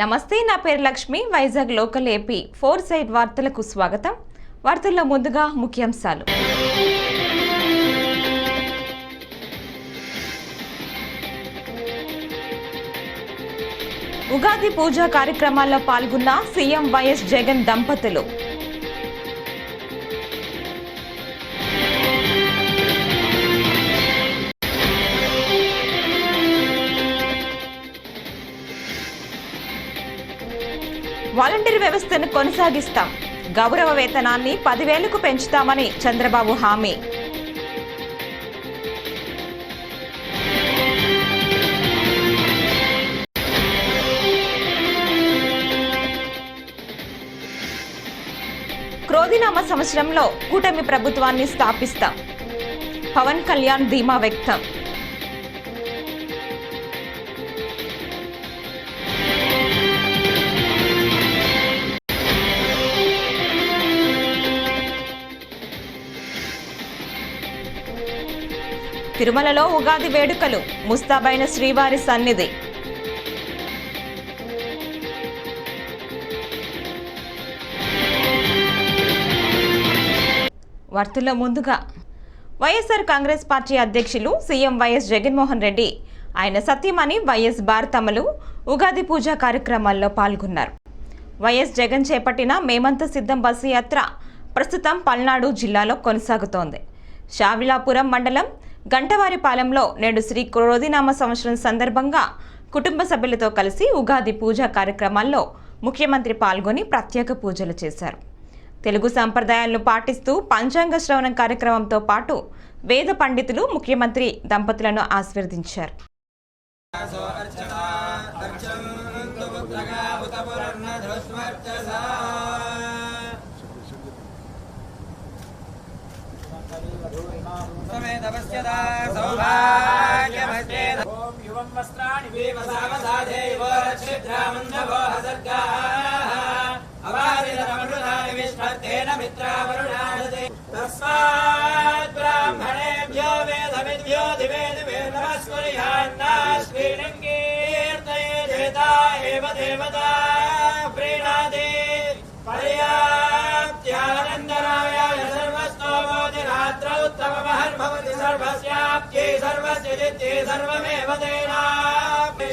నమస్తే, నా పేరు Lakshmi. Vizag local AP 4 side వార్తలకు స్వాగతం. వార్తల్లో ముందుగా ముఖ్యాంశాలు. ఉగాది పూజా కార్యక్రమాల్లో పాల్గొన్న సీఎం వైఎస్ జగన్ దంపతులు. వాలంటీర్ వ్యవస్థను కొనసాగిస్తాం, గౌరవ వేతనాన్ని 10,000కు పెంచుతామని చంద్రబాబు హామీ. క్రోధినామ సంవత్సరంలో కూటమి ప్రభుత్వాన్ని స్థాపిస్తాం, పవన్ కళ్యాణ్ ధీమా వ్యక్తం. తిరుమలలో ఉగాది వేడుకలు, ముస్తాబైన శ్రీవారి సన్నిధి. వార్తల్లో ముందుగా వైఎస్ఆర్ కాంగ్రెస్ పార్టీ అధ్యక్షులు సీఎం వైఎస్ జగన్మోహన్ రెడ్డి, ఆయన సతీమణి వైఎస్ భారతమ్మలు ఉగాది పూజా కార్యక్రమాల్లో పాల్గొన్నారు. వైఎస్ జగన్ చేపట్టిన మేమంత సిద్ధం బస్సు యాత్ర ప్రస్తుతం పల్నాడు జిల్లాలో కొనసాగుతోంది. షావిలాపురం మండలం గంటవారిపాలెంలో నేడు శ్రీ క్రోధినామ సంవత్సరం సందర్భంగా కుటుంబ సభ్యులతో కలిసి ఉగాది పూజా కార్యక్రమాల్లో ముఖ్యమంత్రి పాల్గొని ప్రత్యేక పూజలు చేశారు. తెలుగు సంప్రదాయాలను పాటిస్తూ పంచాంగ శ్రవణం కార్యక్రమంతో పాటు వేద పండితులు ముఖ్యమంత్రి దంపతులను ఆశీర్వదించారు.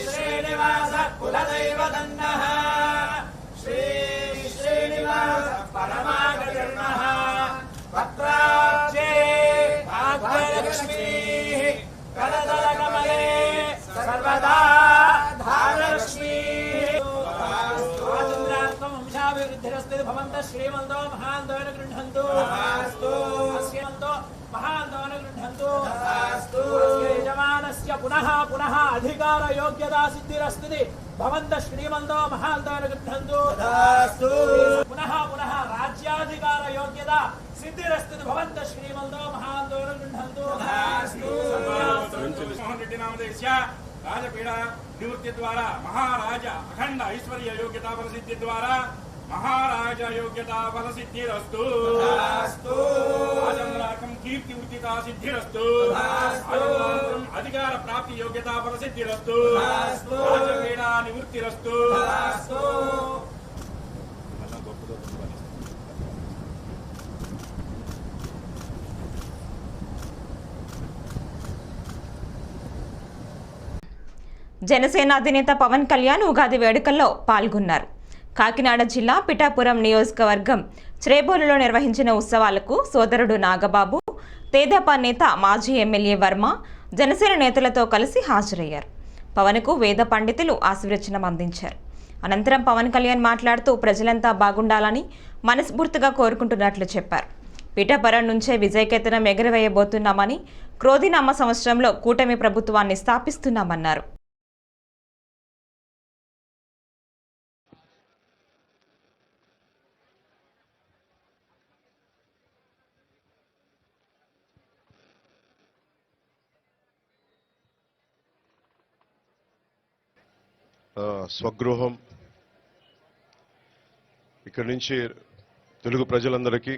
శ్రీనివాస కులదైవతన్నః శ్రీ శ్రీనివాస పరమాగణః పత్రాక్షే భాగ్యలక్ష్మీ కరదలకమలే సర్వదా ధారలక్ష్మీ వంశాభివృద్ధిరస్తు భవంతః శ్రీమంతో మహాంతోన గృహంతు శ్రీమంతో మహాంతోన గృహంతు యజమానస్య పునః పునః అధికార యోగ్యతా సిద్ధిరస్తుది భవంతః శ్రీమంతో మహాంతోన గృహంతు పునః పునః రాజ్యాధికార యోగ్యత సిద్ధిరస్తుది భవంతః శ్రీమంతో మహాంతోన గృహంతు మోహన్ రెడ్డి నామదేశ రాజపీడ నివృత్తి ద్వారా మహారాజ అఖండ ఐశ్వర్య యోగ్యతా ప్రసిద్ధి ద్వారా మహారాజ యోగ్యతా ఫల సిద్ధిరస్తు. రాజంరాకం కీర్తి ఉచితా సిద్ధిరస్తు. అధికార ప్రాప్తి యోగ్యతా ఫల సిద్ధిరస్తు. రాజపీడ నివృత్తిరస్తు. జనసేన అధినేత పవన్ కళ్యాణ్ ఉగాది వేడుకల్లో పాల్గొన్నారు. కాకినాడ జిల్లా పిఠాపురం నియోజకవర్గం చ్రేబోలులో నిర్వహించిన ఉత్సవాలకు సోదరుడు నాగబాబు, తేదేపా నేత మాజీ ఎమ్మెల్యే వర్మ, జనసేన నేతలతో కలిసి హాజరయ్యారు. పవన్కు వేద పండితులు ఆశీర్వచనం అందించారు. అనంతరం పవన్ కళ్యాణ్ మాట్లాడుతూ ప్రజలంతా బాగుండాలని మనస్ఫూర్తిగా కోరుకుంటున్నట్లు చెప్పారు. పిఠాపురం నుంచే విజయకేతనం ఎగురవేయబోతున్నామని, క్రోధినామ సంవత్సరంలో కూటమి ప్రభుత్వాన్ని స్థాపిస్తున్నామన్నారు. స్వగృహం ఇక్కడి నుంచి తెలుగు ప్రజలందరికీ,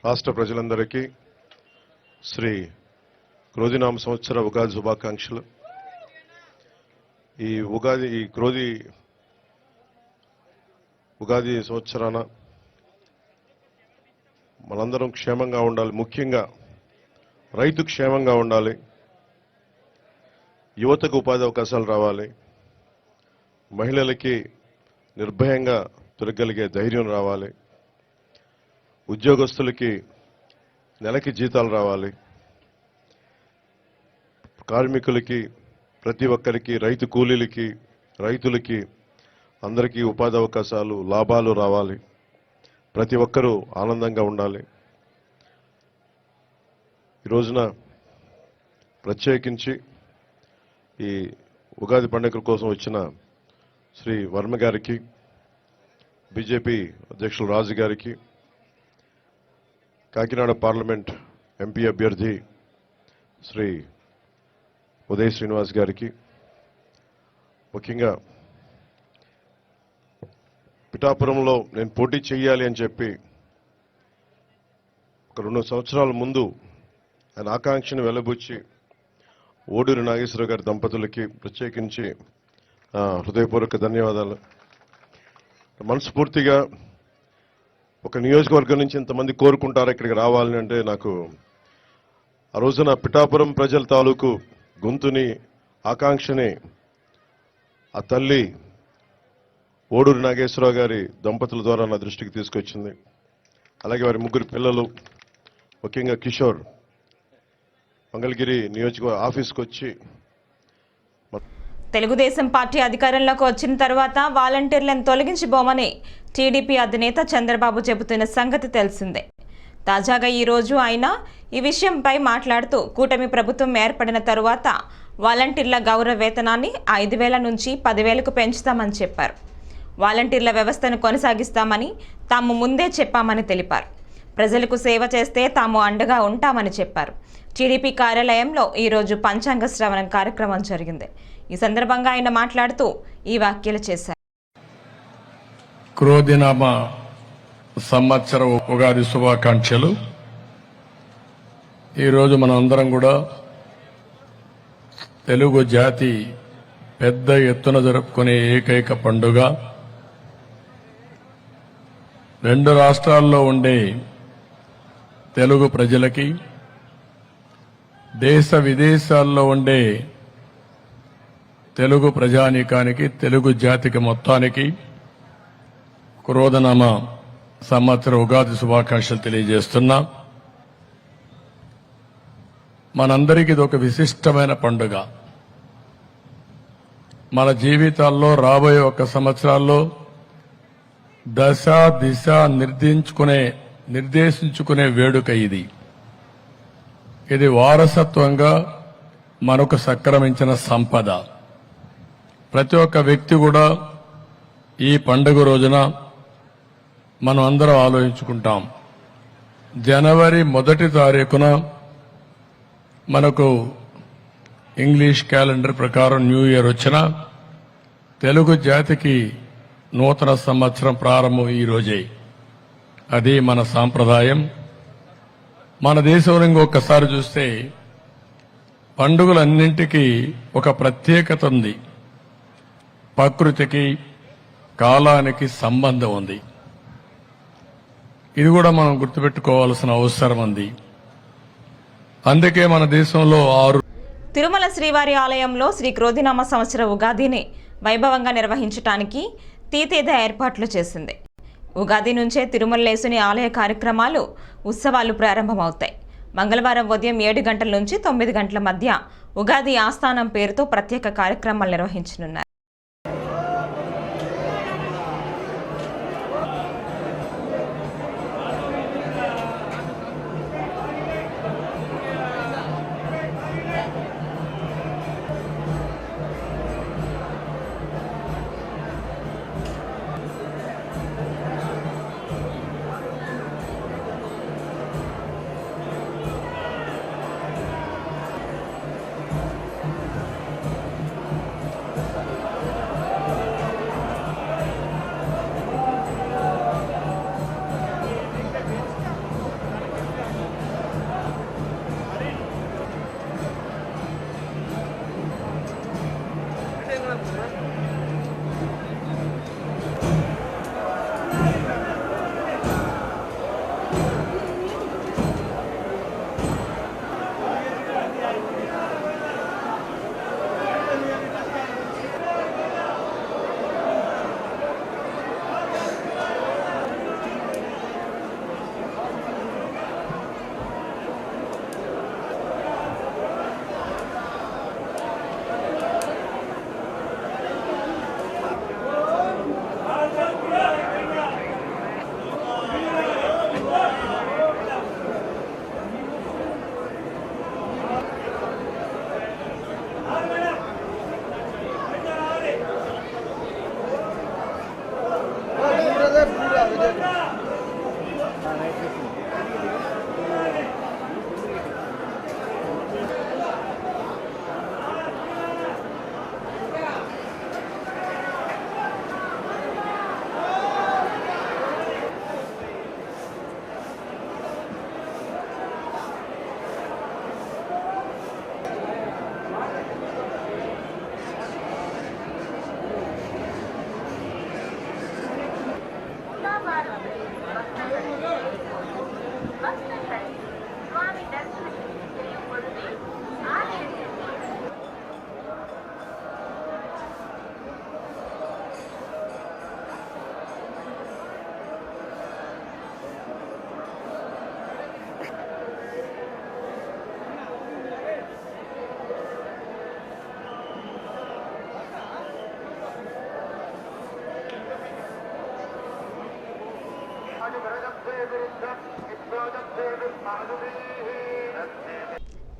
రాష్ట్ర ప్రజలందరికీ శ్రీ క్రోధినామ సంవత్సర ఉగాది శుభాకాంక్షలు. ఈ క్రోధి ఉగాది సంవత్సరాన మనందరం క్షేమంగా ఉండాలి. ముఖ్యంగా రైతు క్షేమంగా ఉండాలి. యువతకు ఉపాధి అవకాశాలు రావాలి. మహిళలకి నిర్భయంగా తిరగలిగే ధైర్యం రావాలి. ఉద్యోగస్తులకి నెలకి జీతాలు రావాలి. కార్మికులకి, ప్రతి ఒక్కరికి, రైతు కూలీలకి, రైతులకి అందరికీ ఉపాధి అవకాశాలు, లాభాలు రావాలి. ప్రతి ఒక్కరూ ఆనందంగా ఉండాలి. ఈ రోజున ప్రత్యేకించి ఈ ఉగాది పండుగ కోసం వచ్చిన శ్రీ వర్మ గారికి, బీజేపీ అధ్యక్షులు రాజు గారికి, కాకినాడ పార్లమెంట్ ఎంపీ అభ్యర్థి శ్రీ ఉదయ్ శ్రీనివాస్ గారికి, ముఖ్యంగా పిఠాపురంలో నేను పోటీ చేయాలి అని చెప్పి ఒక 2 సంవత్సరాల ముందు ఆయన ఆకాంక్షను వెలబుచ్చి ఓడూరి నాగేశ్వరరావు గారి దంపతులకి ప్రత్యేకించి హృదయపూర్వక ధన్యవాదాలు. మనస్ఫూర్తిగా ఒక నియోజకవర్గం నుంచి ఇంతమంది కోరుకుంటారు ఇక్కడికి రావాలని అంటే, నాకు ఆ రోజున పిఠాపురం ప్రజల తాలూకు గొంతుని, ఆకాంక్షని ఆ తల్లి ఓడూరి నాగేశ్వరరావు గారి దంపతుల ద్వారా నా దృష్టికి తీసుకొచ్చింది. అలాగే వారి 3 పిల్లలు, ముఖ్యంగా కిషోర్ మంగళగిరి నియోజకవర్గ ఆఫీస్కి వచ్చి, తెలుగుదేశం పార్టీ అధికారంలోకి వచ్చిన తర్వాత వాలంటీర్లను తొలగించబోమని టీడీపీ అధినేత చంద్రబాబు చెబుతున్న సంగతి తెలిసిందే. తాజాగా ఈరోజు ఆయన ఈ విషయంపై మాట్లాడుతూ, కూటమి ప్రభుత్వం ఏర్పడిన తరువాత వాలంటీర్ల గౌరవ వేతనాన్ని 5,000 నుంచి 10,000కు పెంచుతామని చెప్పారు. వాలంటీర్ల వ్యవస్థను కొనసాగిస్తామని తాము ముందే చెప్పామని తెలిపారు. ప్రజలకు సేవ చేస్తే తాము అండగా ఉంటామని చెప్పారు. టీడీపీ కార్యాలయంలో ఈరోజు పంచాంగ శ్రవణం కార్యక్రమం జరిగింది. ఈ సందర్భంగా ఆయన మాట్లాడుతూ ఈ వ్యాఖ్యలు చేశారు. క్రోధినామ సంవత్సర ఉగాది శుభాకాంక్షలు. ఈరోజు మనం అందరం కూడా తెలుగు జాతి పెద్ద ఎత్తున జరుపుకునే ఏకైక పండుగ, 2 రాష్ట్రాల్లో ఉండే తెలుగు ప్రజలకి, దేశ విదేశాల్లో ఉండే తెలుగు ప్రజానీకానికి, తెలుగు జాతికి మొత్తానికి క్రోధనామ సంవత్సర ఉగాది శుభాకాంక్షలు తెలియజేస్తున్నా. మనందరికీ ఇది ఒక విశిష్టమైన పండుగ. మన జీవితాల్లో రాబోయే 1 సంవత్సరాల్లో దశ దిశ నిర్దేశించుకునే వేడుక ఇది. ఇది వారసత్వంగా మనకు సంక్రమించిన సంపద. ప్రతి ఒక్క వ్యక్తి కూడా ఈ పండుగ రోజున మనం అందరం ఆలోచించుకుంటాం. జనవరి 1వ తారీఖున మనకు ఇంగ్లీష్ క్యాలెండర్ ప్రకారం న్యూ ఇయర్ వచ్చిన తెలుగు జాతికి నూతన సంవత్సరం ప్రారంభం ఈ రోజే. అది మన సాంప్రదాయం. మన దేశంలో ఇంకొకసారి చూస్తే పండుగలన్నింటికీ ఒక ప్రత్యేకత ఉంది. ప్రకృతికి, కాలానికి సంబంధం ఉంది. ఇది కూడా మనం గుర్తుపెట్టుకోవాల్సిన అవసరం ఉంది. అందుకే మన దేశంలో 6 తిరుమల శ్రీవారి ఆలయంలో శ్రీ క్రోధినామ సంవత్సర ఉగాదిని వైభవంగా నిర్వహించడానికి తీతేద ఏర్పాట్లు చేసింది. ఉగాది నుంచే తిరుమలేసుని ఆలయ కార్యక్రమాలు, ఉత్సవాలు ప్రారంభమవుతాయి. మంగళవారం ఉదయం 7 గంటల నుంచి 9 గంటల మధ్య ఉగాది ఆస్థానం పేరుతో ప్రత్యేక కార్యక్రమాలు నిర్వహించనున్నారు.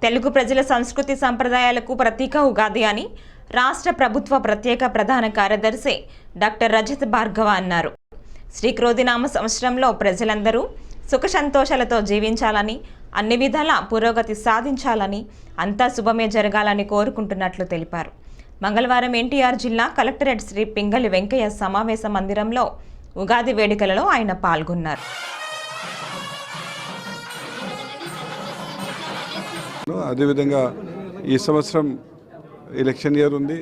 తెలుగు ప్రజల సంస్కృతి సంప్రదాయాలకు ప్రతీక ఉగాది అని రాష్ట్ర ప్రభుత్వ ప్రత్యేక ప్రధాన కార్యదర్శి డాక్టర్ రజత్ భార్గవ అన్నారు. శ్రీ క్రోధినామ సంవత్సరంలో ప్రజలందరూ సుఖ సంతోషాలతో జీవించాలని, అన్ని విధాల పురోగతి సాధించాలని, అంతా శుభమే జరగాలని కోరుకుంటున్నట్లు తెలిపారు. మంగళవారం ఎన్టీఆర్ జిల్లా కలెక్టరేట్ శ్రీ పింగళి వెంకయ్య సమావేశ మందిరంలో ఉగాది వేడుకలలో ఆయన పాల్గొన్నారు. అదేవిధంగా ఈ సంవత్సరం ఎలక్షన్ ఇయర్ ఉంది.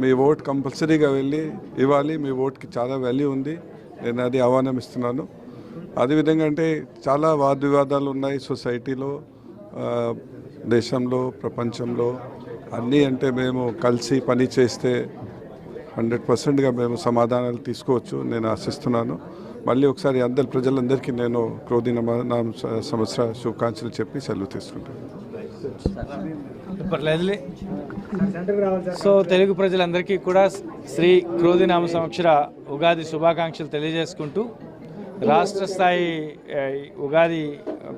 మీ ఓట్ కంపల్సరీగా వెళ్ళి ఇవ్వాలి. మీ ఓట్కి చాలా వాల్యూ ఉంది. నేను అది ఆహ్వానం ఇస్తున్నాను. అదేవిధంగా అంటే చాలా వాదవివాదాలు ఉన్నాయి సొసైటీలో, దేశంలో, ప్రపంచంలో. అన్నీ అంటే మేము కలిసి పని చేస్తే 100%గా మేము సమాధానాలు తీసుకోవచ్చు నేను ఆశిస్తున్నాను. మళ్ళీ ఒకసారి అందరి ప్రజలందరికీ నేను క్రోధినామ సంవత్సర శుభాకాంక్షలు చెప్పి సెలవు తీసుకుంటాను. సో తెలుగు ప్రజలందరికీ కూడా శ్రీ క్రోధినామ సంవత్సర ఉగాది శుభాకాంక్షలు తెలియజేసుకుంటూ, రాష్ట్ర స్థాయి ఉగాది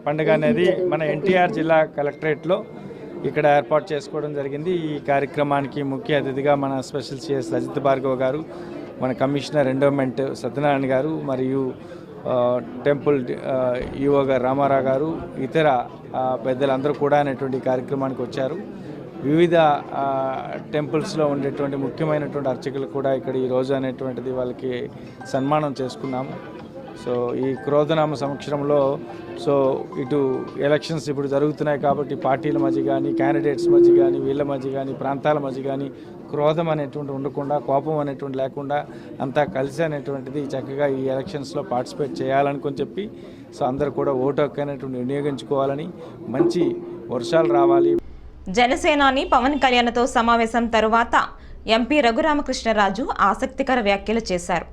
పండుగ అనేది మన ఎన్టీఆర్ జిల్లా కలెక్టరేట్లో ఇక్కడ ఏర్పాటు చేసుకోవడం జరిగింది. ఈ కార్యక్రమానికి ముఖ్య అతిథిగా మన స్పెషల్ సిఎస్ రజిత్ భార్గవ్ గారు, మన కమిషనర్ ఎండోమెంట్ సత్యనారాయణ గారు, మరియు టెంపుల్ ఈఓ గారు రామారావు గారు, ఇతర పెద్దలందరూ కూడా అనేటువంటి కార్యక్రమానికి వచ్చారు. వివిధ టెంపుల్స్లో ఉండేటువంటి ముఖ్యమైనటువంటి అర్చకులు కూడా ఇక్కడ ఈరోజు అనేటువంటిది వాళ్ళకి సన్మానం చేసుకున్నాము. సో ఈ క్రోధనామ సంవత్సరంలో ఇటు ఎలక్షన్స్ ఇప్పుడు జరుగుతున్నాయి కాబట్టి పార్టీల మధ్య కానీ, క్యాండిడేట్స్ మధ్య కానీ, వీళ్ళ మధ్య కానీ, ప్రాంతాల మధ్య కానీ క్రోధం అనేటువంటి ఉండకుండా, కోపం అనేటువంటి లేకుండా అంతా కలిసి అనేటువంటిది చక్కగా ఈ ఎలక్షన్స్లో పార్టిసిపేట్ చేయాలనుకొని చెప్పి అందరూ కూడా ఓటు హక్కు అనేటువంటి వినియోగించుకోవాలని, మంచి వర్షాలు రావాలి. జనసేనాని పవన్ కళ్యాణ్తో సమావేశం తరువాత ఎంపీ రఘురామకృష్ణరాజు ఆసక్తికర వ్యాఖ్యలు చేశారు.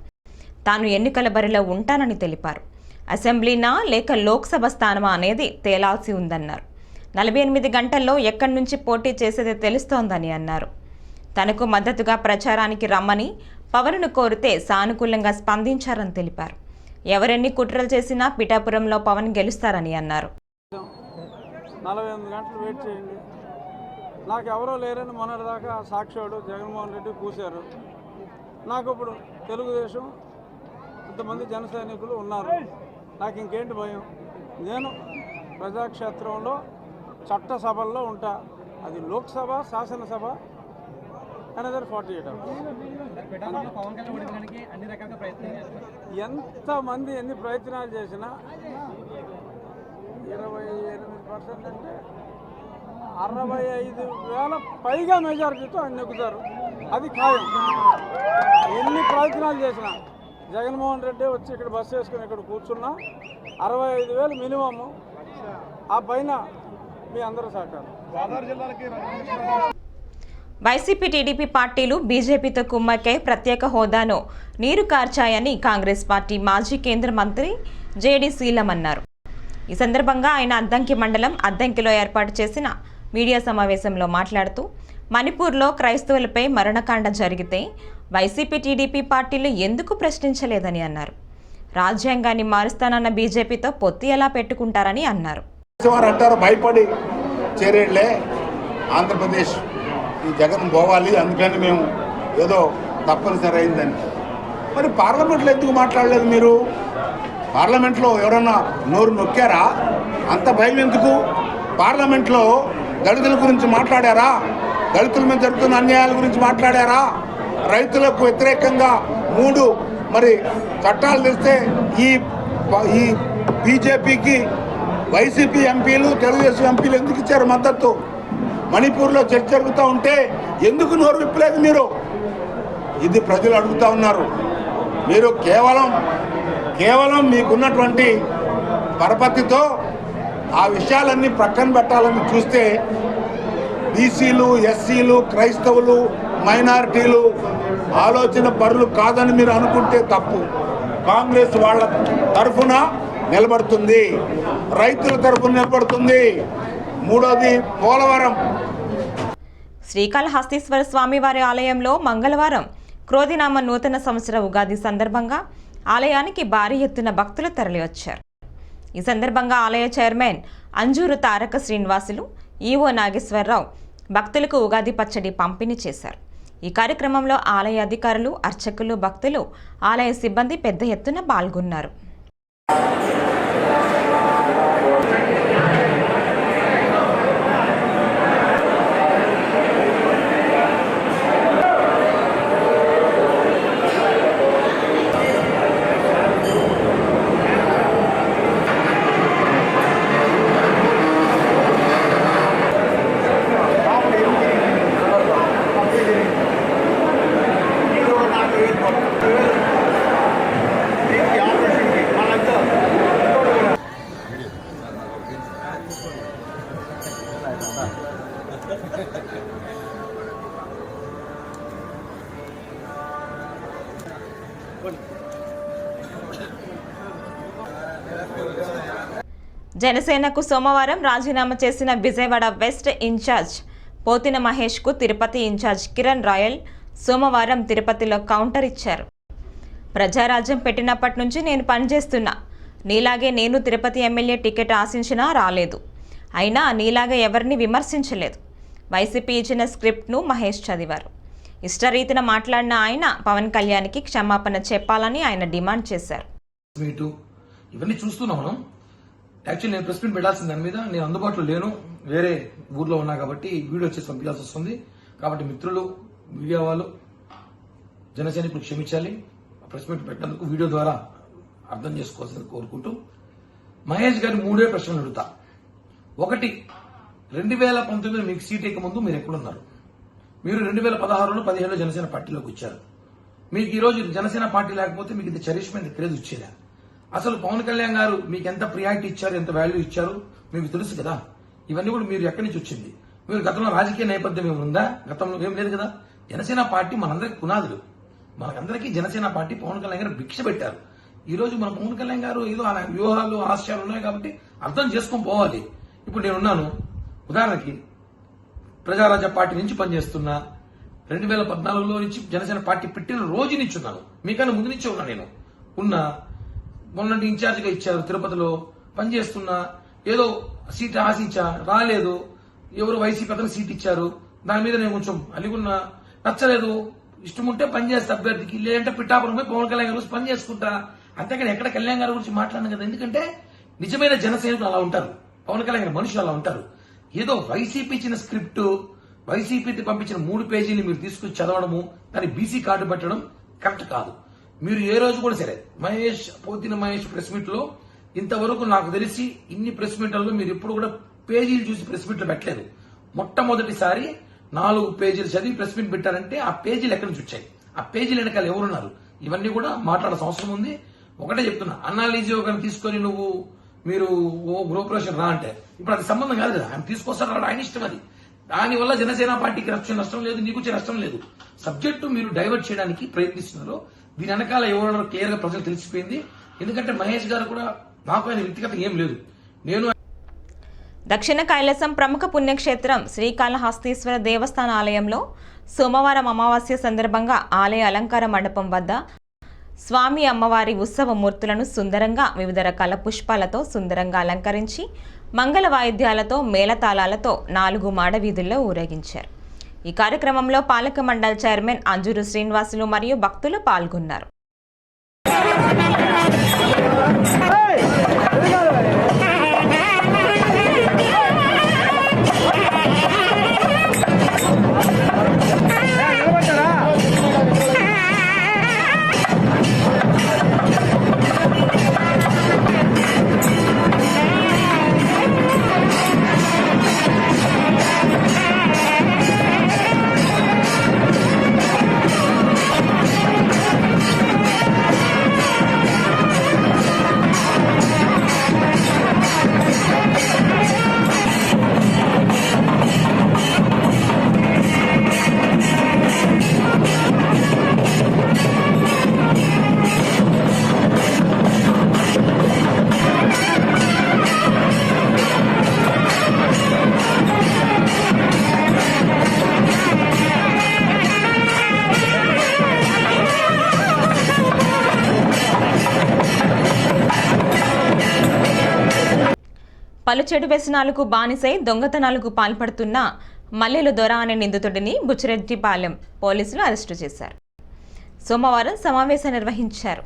తాను ఎన్నికల బరిలో ఉంటానని తెలిపారు. అసెంబ్లీనా లేక లోక్సభ స్థానమా అనేది తేలాల్సి ఉందన్నారు. 48 గంటల్లో ఎక్కడి నుంచి పోటీ చేసేది తెలుస్తోందని అన్నారు. తనకు మద్దతుగా ప్రచారానికి రమ్మని పవన్ను కోరితే సానుకూలంగా స్పందించారని తెలిపారు. ఎవరెన్ని కుట్రలు చేసినా పిఠాపురంలో పవన్ గెలుస్తారని అన్నారు. 48 గంటలు వెయిట్ చేయండి. నాకు ఎవరో లేరని మొన్నటిదాకా సాక్షాడు జగన్మోహన్ రెడ్డి కూశారు. నాకు ఇప్పుడు తెలుగుదేశం ఇంతమంది జన సైనికులు ఉన్నారు. నాకు ఇంకేంటి భయం? నేను ప్రజాక్షేత్రంలో చట్టసభల్లో ఉంటా. అది లోక్సభ, శాసనసభ, అనదర్ 48 hours. ఎంతమంది ఎన్ని ప్రయత్నాలు చేసినా 28% అంటే 65,000 పైగా మెజారిటీతో ఆయన నెగ్గుతారు. అది ఖాయం. ఎన్ని ప్రయత్నాలు చేసినా జగన్మోహన్ రెడ్డి వచ్చి ఇక్కడ బస్సు వేసుకుని ఇక్కడ కూర్చున్నా 65,000 మినిమమ్. ఆ పైన మీ అందరూ సహకారం. వైసీపీ, టీడీపీ పార్టీలు బీజేపీతో కుమ్మక్కై ప్రత్యేక హోదాను నీరు కార్చాయని కాంగ్రెస్ పార్టీ మాజీ కేంద్ర మంత్రి జేడీ శీలం అన్నారు. ఈ సందర్భంగా ఆయన అద్దంకి మండలం అద్దంకిలో ఏర్పాటు చేసిన మీడియా సమావేశంలో మాట్లాడుతూ, మణిపూర్లో క్రైస్తవులపై మరణకాండ జరిగితే వైసీపీ, టీడీపీ పార్టీలు ఎందుకు ప్రశ్నించలేదని అన్నారు. రాజ్యాంగాన్ని మారుస్తానన్న బీజేపీతో పొత్తు ఎలా పెట్టుకుంటారని అన్నారు. అంటారు భయపడి చేరేళ్లే ఆంధ్రప్రదేశ్ ఈ జగన్ పోవాలి, అందుకని మేము ఏదో తప్పనిసరి అయిందని. మరి పార్లమెంట్లో ఎందుకు మాట్లాడలేదు మీరు? పార్లమెంట్లో ఎవరన్నా నోరు నొక్కారా? అంత భయం ఎందుకు? పార్లమెంట్లో దళితుల గురించి మాట్లాడారా? దళితుల మీద జరుగుతున్న అన్యాయాల గురించి మాట్లాడారా? రైతులకు వ్యతిరేకంగా 3 మరి చట్టాలు తెస్తే ఈ బీజేపీకి వైసీపీ ఎంపీలు, తెలుగుదేశం ఎంపీలు ఎందుకు ఇచ్చారు మద్దతు? మణిపూర్లో చర్చ జరుగుతూ ఉంటే ఎందుకు నోరు విప్పలేదు మీరు? ఇది ప్రజలు అడుగుతూ ఉన్నారు. మీరు కేవలం మీకున్నటువంటి పరపతితో ఆ విషయాలన్నీ ప్రక్కన పెట్టాలని చూస్తే బీసీలు, ఎస్సీలు, క్రైస్తవులు, మైనారిటీలు ఆలోచన పరులు కాదని మీరు అనుకుంటే తప్పు. కాంగ్రెస్ వాళ్ళ తరఫున నిలబడుతుంది, రైతుల తరఫున నిలబడుతుంది. మూడోది పోలవరం. శ్రీకాళహస్తీశ్వర స్వామివారి ఆలయంలో మంగళవారం క్రోధినామ నూతన సంవత్సర ఉగాది సందర్భంగా ఆలయానికి భారీ ఎత్తున భక్తులు తరలివచ్చారు. ఈ సందర్భంగా ఆలయ చైర్మన్ అంజూరు తారక శ్రీనివాసులు, ఈవో నాగేశ్వరరావు భక్తులకు ఉగాది పచ్చడి పంపిణీ చేశారు. ఈ కార్యక్రమంలో ఆలయ అధికారులు, అర్చకులు, భక్తులు, ఆలయ సిబ్బంది పెద్ద ఎత్తున పాల్గొన్నారు. జనసేనకు సోమవారం రాజీనామా చేసిన విజయవాడ వెస్ట్ ఇన్ఛార్జ్ పోతిన మహేష్కు తిరుపతి ఇన్ఛార్జ్ కిరణ్ రాయల్ సోమవారం తిరుపతిలో కౌంటర్ ఇచ్చారు. ప్రజారాజ్యం పెట్టినప్పటి నుంచి నేను పనిచేస్తున్నా. నీలాగే నేను తిరుపతి ఎమ్మెల్యే టికెట్ ఆశించినా రాలేదు. అయినా నీలాగే ఎవరిని విమర్శించలేదు. వైసీపీ ఇచ్చిన స్క్రిప్ట్ను మహేష్ చదివారు. ఇష్టరీతిన మాట్లాడిన ఆయన పవన్ కళ్యాణ్కి క్షమాపణ చెప్పాలని ఆయన డిమాండ్ చేశారు. ఇవన్నీ చూస్తున్నాం మనం. యాక్చువల్లీ నేను ప్రెస్ మీట్ పెట్టాల్సిన దాని మీద నేను అందుబాటులో లేను, వేరే ఊర్లో ఉన్నా కాబట్టి వీడియో వచ్చేసి పంపించాల్సి వస్తుంది. కాబట్టి మిత్రులు, మీడియా వాళ్ళు, జనసైనికులు క్షమించాలి. ప్రెస్ మీట్ పెట్టేందుకు వీడియో ద్వారా అర్థం చేసుకోవాల్సింది కోరుకుంటూ, మహేష్ గారి 3 ప్రశ్నలు అడుగుతా. ఒకటి, 2019 మీకు సీట్ ఎక్క ముందు మీరు ఎక్కడున్నారు? మీరు 2016లో 17లో జనసేన పార్టీలోకి వచ్చారు. మీకు ఈ రోజు జనసేన పార్టీ లేకపోతే మీకు ఇంత చరిష్మా, ఇంత క్రేజ్ వచ్చేదా? అసలు పవన్ కళ్యాణ్ గారు మీకు ఎంత ప్రియారిటీ ఇచ్చారు, ఎంత వాల్యూ ఇచ్చారు మీకు తెలుసు కదా. ఇవన్నీ కూడా మీరు ఎక్కడి నుంచి వచ్చింది? మీరు గతంలో రాజకీయ నేపథ్యం ఏమి ఉందా? గతంలో ఏం లేదు కదా. జనసేన పార్టీ మనందరికి పునాదులు. మనకందరికీ జనసేన పార్టీ పవన్ కళ్యాణ్ గారు భిక్ష పెట్టారు. ఈ రోజు మన పవన్ కళ్యాణ్ గారు ఏదో వ్యూహాలు, ఆశయాలు ఉన్నాయి కాబట్టి అర్థం చేసుకొని పోవాలి. ఇప్పుడు నేనున్నాను, ఉదాహరణకి ప్రజారాజ్య పార్టీ నుంచి పనిచేస్తున్నా. 2014లో నుంచి జనసేన పార్టీ పెట్టిన రోజు నుంచి ఉన్నాను. మీకన్నా ముందు నుంచే ఉన్నా. నేను ఉన్నా, మొన్నటి ఇన్ఛార్జిగా ఇచ్చారు, తిరుపతిలో పనిచేస్తున్నా. ఏదో సీట్ ఆశించా, రాలేదు. ఎవరు వైసీపీ అతను సీట్ ఇచ్చారు, దాని మీద నేను కొంచెం అలిగున్నా, నచ్చలేదు. ఇష్టం ఉంటే పనిచేస్తా అభ్యర్థికి, లేదంటే పిఠాపురం పోయి పవన్ కళ్యాణ్ గారి పని చేసుకుంటా. అంతేకాని ఎక్కడ కళ్యాణ్ గారి గురించి మాట్లాడను కదా. ఎందుకంటే నిజమైన జనసైనికులు అలా ఉంటారు, పవన్ కళ్యాణ్ గారి మనుషులు అలా ఉంటారు. ఏదో వైసీపీ ఇచ్చిన స్క్రిప్ట్, వైసీపీ పంపించిన 3 పేజీలు మీరు తీసుకుని చదవడము, దాన్ని బీసీ కార్డు పెట్టడం కరెక్ట్ కాదు. మీరు ఏ రోజు కూడా సరే పోతిన మహేష్ ప్రెస్ మీట్ లో ఇంతవరకు నాకు తెలిసి ఇన్ని ప్రెస్ మీట్లలో మీరు ఎప్పుడు కూడా పేజీలు చూసి ప్రెస్ మీట్లు పెట్టలేదు. మొట్టమొదటిసారి 4 పేజీలు చదివి ప్రెస్ మీట్ పెట్టారంటే ఆ పేజీలు ఎక్కడి నుంచి వచ్చాయి, ఆ పేజీల వెనకాల ఎవరున్నారు, ఇవన్నీ కూడా మాట్లాడాల్సిన అవసరం ఉంది. ఒకటే చెప్తున్నా, అన్నాలీజీ ఒకరిని తీసుకొని మీరు గృహప్రవేశం రా అంటే ఇప్పుడు అది సంబంధం కాదు కదా. ఆయన తీసుకొస్తారు, ఆయన ఇష్టం. అది దానివల్ల జనసేన పార్టీకి నష్టం లేదు, నీకు వచ్చే నష్టం లేదు. సబ్జెక్టు మీరు డైవర్ట్ చేయడానికి ప్రయత్నిస్తున్నారు. దీని వెనకాల ఎవరో క్లియర్ గా ప్రజలు తెలిసిపోయింది. ఎందుకంటే మహేష్ గారు కూడా నాకు ఆయన వ్యక్తిగత ఏం లేదు. నేను దక్షిణ కైలాసం ప్రముఖ పుణ్యక్షేత్రం శ్రీకాళహస్తీశ్వర దేవస్థాన ఆలయంలో సోమవారం అమావాస్య సందర్భంగా ఆలయ అలంకార మండపం వద్ద స్వామి అమ్మవారి ఉత్సవ మూర్తులను సుందరంగా వివిధ రకాల పుష్పాలతో సుందరంగా అలంకరించి మంగళ వాయిద్యాలతో మేళతాళాలతో 4 మాడ వీధుల్లో ఊరేగించారు. ఈ కార్యక్రమంలో పాలక మండలి చైర్మన్ అంజూరు శ్రీనివాసులు మరియు భక్తులు పాల్గొన్నారు. పలు చెడు వ్యసనాలకు బానిసై దొంగతనాలకు పాల్పడుతున్న మల్లెలు దొర అనే నిందితుడిని బుచ్చిరెడ్డిపాలెం పోలీసులు అరెస్టు చేశారు. సోమవారం సమావేశం నిర్వహించారు.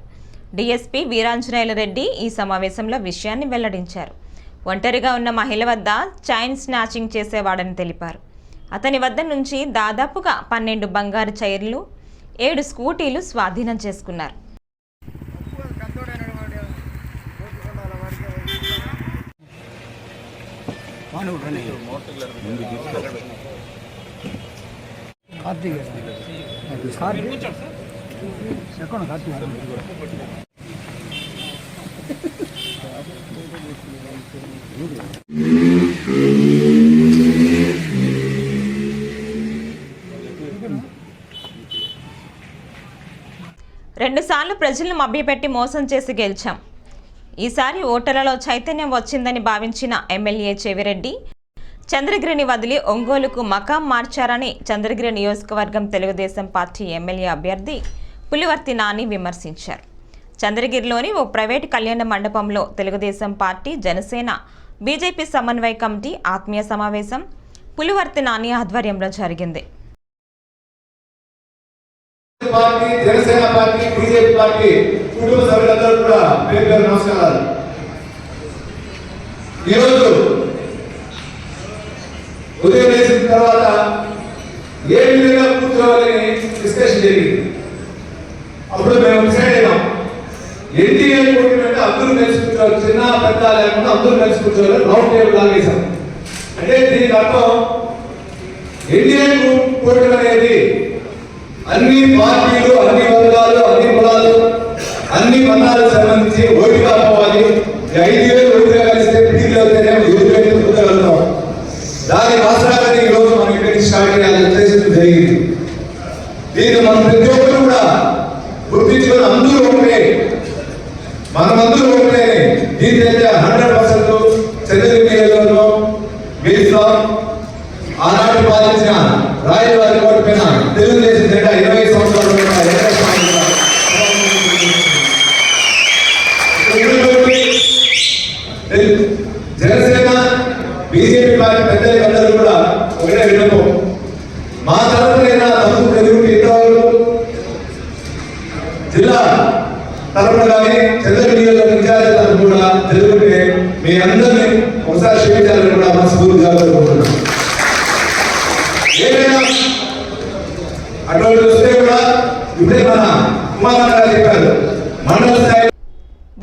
డీఎస్పీ వీరాంజనేయుల రెడ్డి ఈ సమావేశంలో విషయాన్ని వెల్లడించారు. ఒంటరిగా ఉన్న మహిళ వద్ద చైన్ స్నాచింగ్ చేసేవాడని తెలిపారు. అతని వద్ద నుంచి దాదాపుగా 12 బంగారు చైర్లు, 7 స్కూటీలు స్వాధీనం చేసుకున్నారు. రెండుసార్లు ప్రజలను మభ్యపెట్టి మోసం చేసి గెలిచాం. ఈసారి ఓటర్లలో చైతన్యం వచ్చిందని భావించిన ఎమ్మెల్యే చెవిరెడ్డి చంద్రగిరిని వదిలి ఒంగోలుకు మకాం మార్చారని చంద్రగిరి నియోజకవర్గం తెలుగుదేశం పార్టీ ఎమ్మెల్యే అభ్యర్థి పులివర్తి నాని విమర్శించారు. చంద్రగిరిలోని ఓ ప్రైవేటు కళ్యాణ మండపంలో తెలుగుదేశం పార్టీ, జనసేన, బీజేపీ సమన్వయ కమిటీ ఆత్మీయ సమావేశం పులివర్తి నాని ఆధ్వర్యంలో జరిగింది. Party, Janasena party, BJP party కుటుంబ సభ్యులందరూ కూడా పేరు పేరు నమస్కారాలు. ఈరోజు ఉదయం వేసిన తర్వాత ఏ విధంగా కూర్చోవాలని డిస్కషన్ జరిగింది. అప్పుడు మేము డిసైడ్ అయినాం, ఎన్డీఏ కూటమి అంటే అందరూ కలిసి కూర్చోవాలి, చిన్న పెద్ద లేకుండా అందరూ కలిసి కూర్చోవాలి, రౌండ్ టేబుల్ లాగేసాం. అంటే దీనికి అర్థం ఎన్డీఏ కూటమి అనేది అన్ని పార్టీలు, అన్ని వర్గాలు, అన్ని కులాలు, అన్ని మతాలకు సంబంధించి ఓటుగా పోవాలి. 5,000 ఓటుగా కలిస్తే పిటికలు అవుతానే 7,000 కూర్చోగలుగుతాం. దాని రాష్ట్రాన్ని ఈరోజు మనం ఇక్కడికి స్టార్ట్ చేయాలని ఉద్దేశం జరిగింది. దీన్ని మనం ప్రతి ఒక్కరు కూడా గుర్తించుకొని అందరూ ఒకటే, మనమందరూ ఒకటే. దీనికైతే 100% చంద్రగిరిలో గెలుస్తాం. ఆనాటి పాలించిన రాయలవారి కోట పైన తెలుగుదేశం జెండా 20 సంవత్సరాలు జనసేన, బీజేపీ పార్టీ పెద్దలందరూ కూడా ఒకటే విన్నపం, మా తరఫున తప్పు ఎదుగుంటే ఇంతవరకు జిల్లా తరఫున కానీ చంద్రగిరి నియోజకవర్గ ఇన్ఛార్జి తరఫున కూడా జరుగుతుంటే మీ అందరినీ ఒకసారి క్షమించాలని కూడా మనస్ఫూర్తిగా కోరుకుంటున్నాం. ఏదైనా అటువంటి వస్తే కూడా ఇప్పుడే మన కుమార్ చెప్పారు, మండల స్థాయి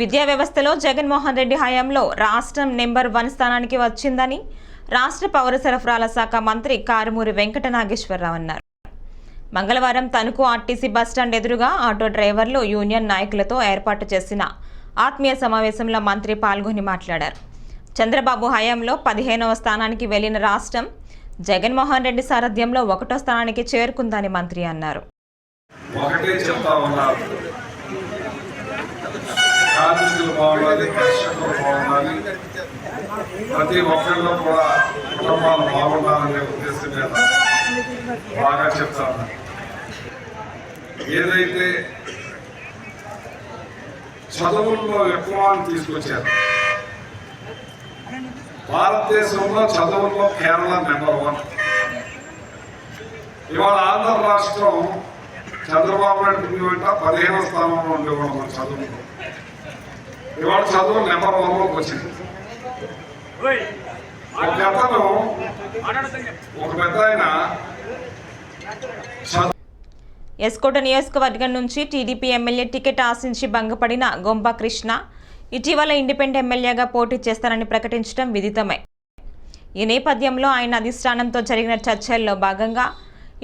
విద్యా వ్యవస్థలో జగన్మోహన్ రెడ్డి హయాంలో రాష్ట్రం నెంబర్ 1 స్థానానికి వచ్చిందని రాష్ట్ర పౌర సరఫరాల శాఖ మంత్రి కారుమూరి వెంకట నాగేశ్వరరావు అన్నారు. మంగళవారం తణుకు ఆర్టీసీ బస్టాండ్ ఎదురుగా ఆటో డ్రైవర్లు యూనియన్ నాయకులతో ఏర్పాటు చేసిన ఆత్మీయ సమావేశంలో మంత్రి పాల్గొని మాట్లాడారు. చంద్రబాబు హయాంలో 15వ స్థానానికి వెళ్లిన రాష్ట్రం జగన్మోహన్ రెడ్డి సారథ్యంలో 1వ స్థానానికి చేరుకుందని మంత్రి అన్నారు. ఒకటే చెప్తా ఉన్నారు, కార్మికులు బాగుండాలి, కర్షకులు బాగుండాలి, ప్రతి ఒక్కరిలో కూడా కుటుంబాలు బాగుండాలనే ఉద్దేశం మీద బాగా చెప్తా ఉన్నారు. ఏదైతే చదువుల్లో విప్లవాన్ని తీసుకొచ్చారు, భారతదేశంలో చదువుల్లో కేరళ నెంబర్ 1. ఇవాళ ఆంధ్ర రాష్ట్రం చంద్రబాబు నాయుడు వెంట 15వ స్థానంలో ఉండేవాళ్ళం మన చదువులో. ఇవాళ చదువు నెంబర్ 1లోకి వచ్చింది. ఒక పెద్ద ఆయన ఎస్కోట నియోజకవర్గం నుంచి టీడీపీ ఎమ్మెల్యే టికెట్ ఆశించి భంగపడిన గొంప కృష్ణ ఇటీవల ఇండిపెండెంట్ ఎమ్మెల్యేగా పోటీ చేస్తారని ప్రకటించడం విదితమే. ఈ నేపథ్యంలో ఆయన అధిష్టానంతో జరిగిన చర్చల్లో భాగంగా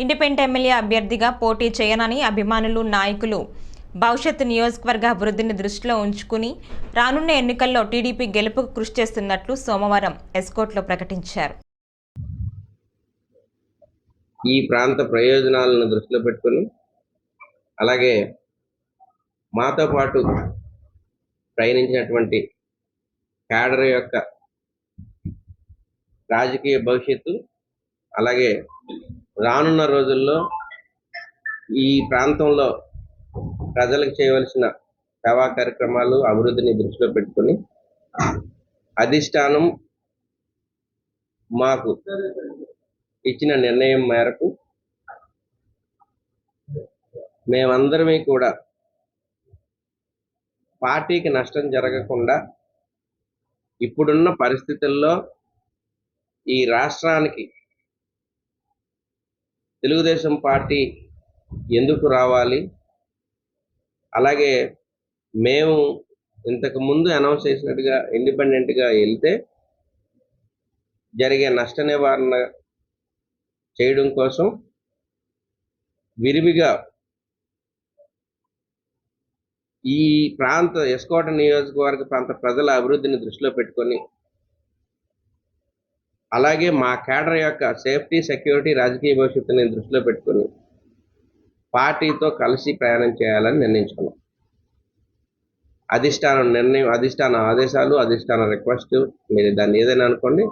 ఇండిపెండెంట్ ఎమ్మెల్యే అభ్యర్థిగా పోటీ చేయనని అభిమానులు, నాయకులు భవిష్యత్ నియోజకవర్గ అభివృద్ధిని దృష్టిలో ఉంచుకుని రానున్న ఎన్నికల్లో టీడీపీ గెలుపుకు కృషి చేస్తున్నట్లు సోమవారం ఎస్కోట్లో ప్రకటించారు. ఈ ప్రాంత ప్రయోజనాలను దృష్టిలో పెట్టుకుని, అలాగే మాతో పాటు ప్రయాణించినటువంటి క్యాడర్ యొక్క రాజకీయ భవిష్యత్తు, అలాగే రానున్న రోజుల్లో ఈ ప్రాంతంలో ప్రజలకు చేయవలసిన సేవా కార్యక్రమాలు, అభివృద్ధిని దృష్టిలో పెట్టుకుని అధిష్టానం మాకు ఇచ్చిన నిర్ణయం మేరకు మేమందరమీ కూడా పార్టీకి నష్టం జరగకుండా ఇప్పుడున్న పరిస్థితుల్లో ఈ రాష్ట్రానికి తెలుగుదేశం పార్టీ ఎందుకు రావాలి, అలాగే మేము ఇంతకు ముందు అనౌన్స్ చేసినట్టుగా ఇండిపెండెంట్గా వెళ్తే జరిగే నష్ట నివారణ చేయడం కోసం విరివిగా ఈ ప్రాంత ఎస్కోట నియోజకవర్గ ప్రాంత ప్రజల అభివృద్ధిని దృష్టిలో పెట్టుకొని, అలాగే మా కేడర్ యొక్క సేఫ్టీ, సెక్యూరిటీ, రాజకీయ భవిష్యత్తుని దృష్టిలో పెట్టుకొని పార్టీతో కలిసి ప్రయాణం చేయాలని నిర్ణయించుకున్నాం. అధిష్టానం నిర్ణయం, అధిష్టాన ఆదేశాలు, అధిష్టాన రిక్వెస్ట్, మీరు దాన్ని ఏదైనా అనుకోండి,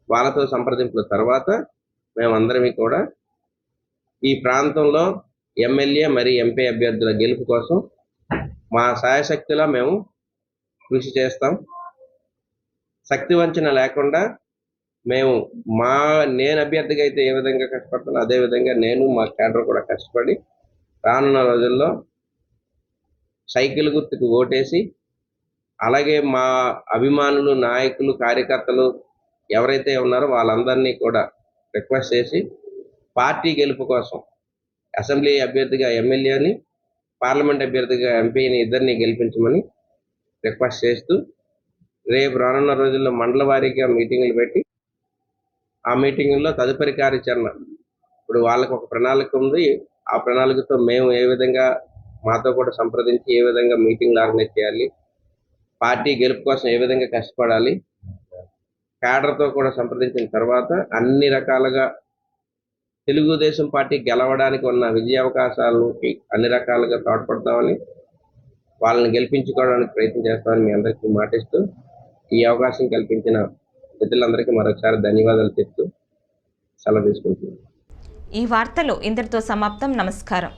వాళ్ళతో సంప్రదింపుల తర్వాత మేమందరమీ కూడా ఈ ప్రాంతంలో ఎమ్మెల్యే మరి ఎంపీ అభ్యర్థుల గెలుపు కోసం మా సాయశక్తిలా మేము కృషి చేస్తాం. శక్తి వంచన లేకుండా మేము నేను అభ్యర్థిగా అయితే ఏ విధంగా కష్టపడతానో అదే విధంగా నేను మా కేడర్ కూడా కష్టపడి రానున్న రోజుల్లో సైకిల్ గుర్తుకు ఓటేసి, అలాగే మా అభిమానులు, నాయకులు, కార్యకర్తలు ఎవరైతే ఉన్నారో వాళ్ళందరినీ కూడా రిక్వెస్ట్ చేసి పార్టీ గెలుపు కోసం అసెంబ్లీ అభ్యర్థిగా ఎమ్మెల్యేని, పార్లమెంట్ అభ్యర్థిగా ఎంపీని ఇద్దరిని గెలిపించమని రిక్వెస్ట్ చేస్తూ రేపు రానున్న రోజుల్లో మండల వారీగా మీటింగులు పెట్టి ఆ మీటింగుల్లో తదుపరి కార్యాచరణ, ఇప్పుడు వాళ్ళకు ఒక ప్రణాళిక ఉంది, ఆ ప్రణాళికతో మేము ఏ విధంగా మాతో కూడా సంప్రదించి ఏ విధంగా మీటింగ్లు ఆర్గనైజ్ చేయాలి, పార్టీ గెలుపు కోసం ఏ విధంగా కష్టపడాలి, కేడర్తో కూడా సంప్రదించిన తర్వాత అన్ని రకాలుగా తెలుగుదేశం పార్టీ గెలవడానికి ఉన్న విజయావకాశాలకి అన్ని రకాలుగా తోడ్పడతామని, వాళ్ళని గెలిపించుకోవడానికి ప్రయత్నం చేస్తామని మీ అందరికీ మాటిస్తూ ఈ అవకాశం కల్పించిన ప్రజలందరికీ మరొకసారి ధన్యవాదాలు చెప్తూ సెలవు తీసుకుంటున్నాను. ఈ వార్తలు ఇంతటితో సమాప్తం. నమస్కారం.